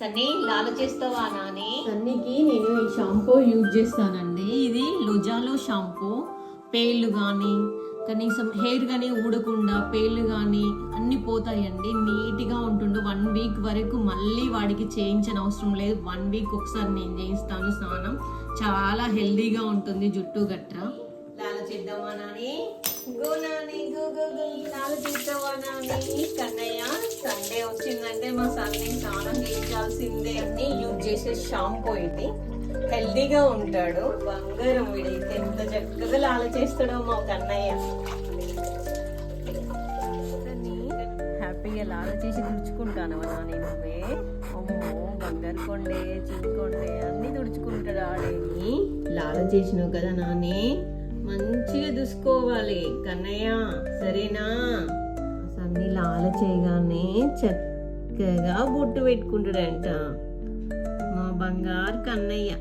సన్నీ లాల చేస్తావా నాని? సన్నీకి నేను ఈ షాంపూ యూజ్ చేస్తానండి. ఇది లుజాలో షాంపూ. పేర్లు కానీ కనీసం హెయిర్ కానీ ఊడకుండా పేర్లు కానీ అన్ని పోతాయండి. నీట్గా ఉంటుండు. 1 వీక్ వరకు మళ్ళీ వాడికి చేయించని అవసరం లేదు. 1 వీక్ ఒకసారి నేను చేయిస్తాను స్నానం. చాలా హెల్దీగా ఉంటుంది జుట్టు గట్రా. లాల చేద్దామా Nani? Go Nani go go go. Lala చేద్దామా నాని? కన్నయ్య సండే వచ్చిందంటే మా సన్నీ స్నానం చేయించాల్సిందే. అన్ని యూజ్ చేసే షాంపూ ఇది. హెల్దీగా ఉంటాడు. బంగారం వీడైతే ఎంత చక్కగా లాల చేస్తాడో మా కన్నయ్య. హ్యాపీగా లాల చేసి తుడుచుకుంటాను నాని నువ్వే. అమ్మో బంగారు కొండే చింకొండే అన్ని తుడుచుకుంటాడు ఆడేని. లాల చేసినావు కదా నాని, మంచిగా చూసుకోవాలి కన్నయ్య, సరేనా? సన్నీ లాల చేయగానే చక్కగా బొట్టు పెట్టుకుంటాడంట మా బంగారు కన్నయ్య.